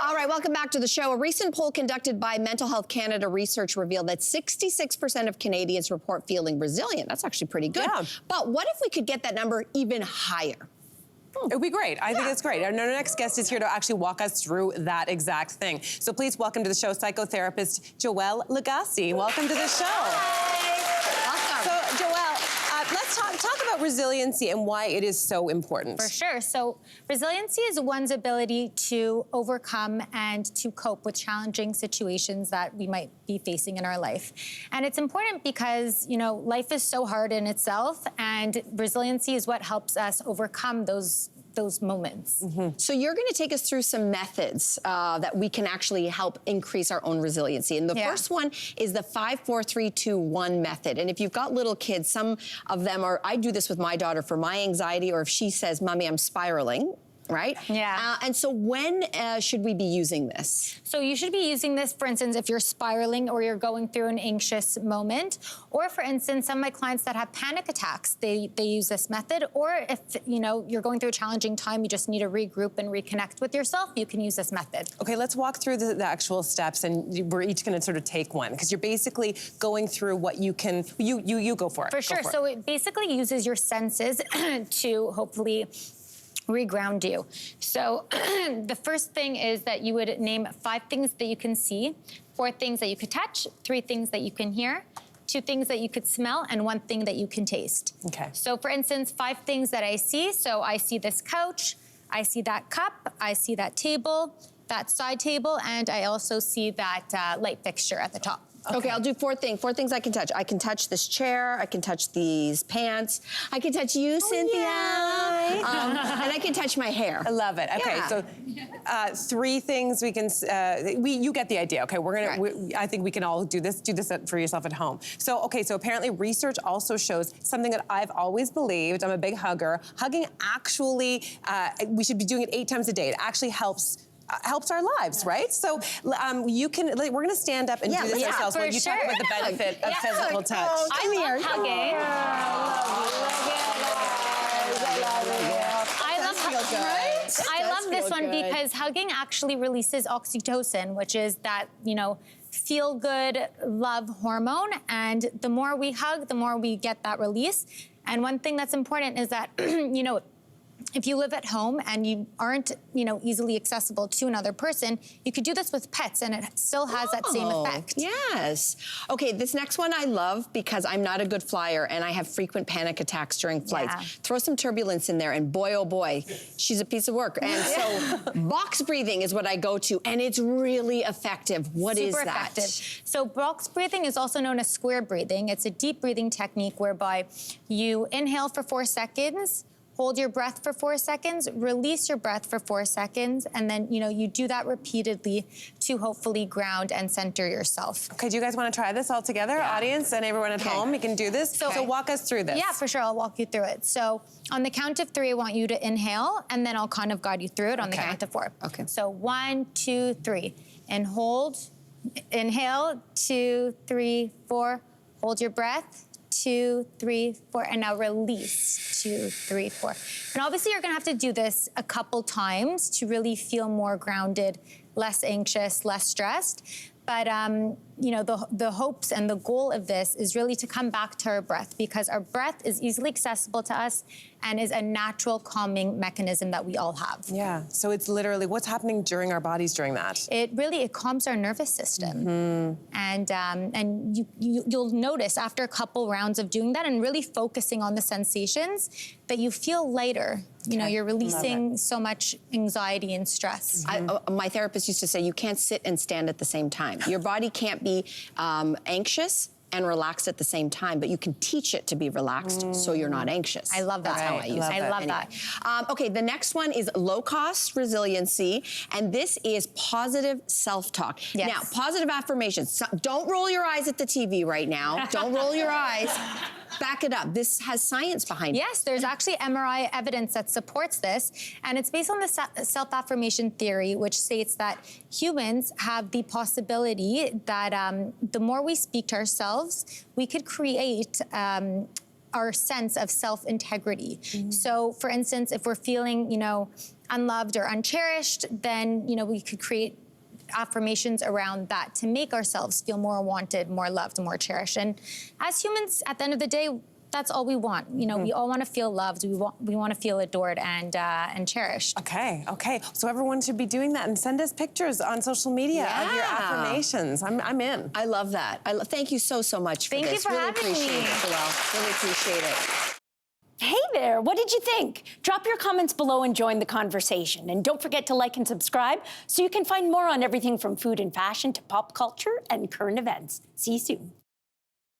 All right, welcome back to the show. A recent poll conducted by Mental Health Canada research revealed that 66% of Canadians report feeling resilient. That's actually pretty good. Yeah. But what if we could get that number even higher? It would be great. I think it's great. Our next guest is here to actually walk us through that exact thing. So please welcome to the show psychotherapist Joelle Lugassy. Welcome to the show. Hi. Welcome. So Joelle, let's talk about resiliency and why it is so important. For sure. So resiliency is one's ability to overcome and to cope with challenging situations that we might be facing in our life. And it's important because, you know, life is so hard in itself, and resiliency is what helps us overcome those moments. Mm-hmm. So you're going to take us through some methods that we can actually help increase our own resiliency. And the first one is the 5-4-3-2-1 method. And if you've got little kids, some of them are, I do this with my daughter for my anxiety, or if she says, "Mommy, I'm spiraling," right? Yeah. And so when should we be using this? So you should be using this, for instance, if you're spiraling or you're going through an anxious moment, or for instance, some of my clients that have panic attacks, they use this method. Or if, you know, you're going through a challenging time, you just need to regroup and reconnect with yourself, you can use this method. Okay, let's walk through the actual steps, and we're each going to sort of take one, because you're basically going through what you can, you go for it. For sure. So it basically uses your senses to hopefully reground you. So the first thing is that you would name 5 things that you can see, 4 things that you could touch, 3 things that you can hear, 2 things that you could smell, and 1 thing that you can taste. Okay. So for instance, 5 things that I see. So I see this couch, I see that cup, I see that table, that side table, and I also see that light fixture at the top. Okay, I'll do 4 things. 4 things I can touch. I can touch this chair. I can touch these pants. I can touch you, Cynthia. And I can touch my hair. I love it. Okay, so 3 things we can. You get the idea. Okay, we're gonna. I think we can all do this. Do this for yourself at home. So okay, so apparently research also shows something that I've always believed. I'm a big hugger. Hugging actually, we should be doing it 8 times a day. It actually helps our lives, right? So you can, we're gonna stand up and do this ourselves while you talk about the benefit of physical touch. Come here. Hugging. I love this one because hugging actually releases oxytocin, which is that, you know, feel-good love hormone. And the more we hug, the more we get that release. And one thing that's important is that, you know, if you live at home and you aren't, you know, easily accessible to another person, you could do this with pets and it still has that same effect. Yes. Okay, this next one I love because I'm not a good flyer and I have frequent panic attacks during flights. Yeah. Throw some turbulence in there and boy, oh boy, she's a piece of work. And so box breathing is what I go to, and it's really effective. What is that? Super effective. So box breathing is also known as square breathing. It's a deep breathing technique whereby you inhale for 4 seconds, hold your breath for 4 seconds, release your breath for 4 seconds, and then, you know, you do that repeatedly to hopefully ground and center yourself. Okay, do you guys want to try this all together, audience and everyone at home? You can do this. So walk us through this. Yeah, for sure. I'll walk you through it. So on the count of 3, I want you to inhale, and then I'll kind of guide you through it on the count of 4. Okay. So 1, 2, 3, and hold. Inhale, 2, 3, 4. Hold your breath. 2, 3, 4, and now release. 2, 3, 4. And obviously you're gonna have to do this a couple times to really feel more grounded, less anxious, less stressed. But you know, the hopes and the goal of this is really to come back to our breath, because our breath is easily accessible to us and is a natural calming mechanism that we all have. Yeah, so it's literally what's happening during our bodies during that. It calms our nervous system. And you'll notice after a couple rounds of doing that and really focusing on the sensations that you feel lighter. You know, you're releasing so much anxiety and stress. My therapist used to say, you can't sit and stand at the same time. Your body can't be anxious and relaxed at the same time, but you can teach it to be relaxed so you're not anxious. I love that. That's how I use it. I love that. Okay, the next one is low-cost resiliency, and this is positive self-talk. Yes. Now, positive affirmations. So, don't roll your eyes at the TV right now. Don't roll your eyes. Back it up. This has science behind it. Yes, there's actually MRI evidence that supports this, and it's based on the self-affirmation theory, which states that humans have the possibility that the more we speak to ourselves, we could create our sense of self-integrity. So, for instance, if we're feeling, you know, unloved or uncherished, then, you know, we could create affirmations around that to make ourselves feel more wanted, more loved, more cherished. And as humans, at the end of the day, that's all we want. You know, we all want to feel loved. We want to feel adored and cherished. Okay. So everyone should be doing that, and send us pictures on social media of your affirmations. I'm in. I love that. Thank you so much for Thank this. you for really having appreciate me. it, Joelle. Really appreciate it. Hey there, what did you think? Drop your comments below and join the conversation. And don't forget to like and subscribe so you can find more on everything from food and fashion to pop culture and current events. See you soon.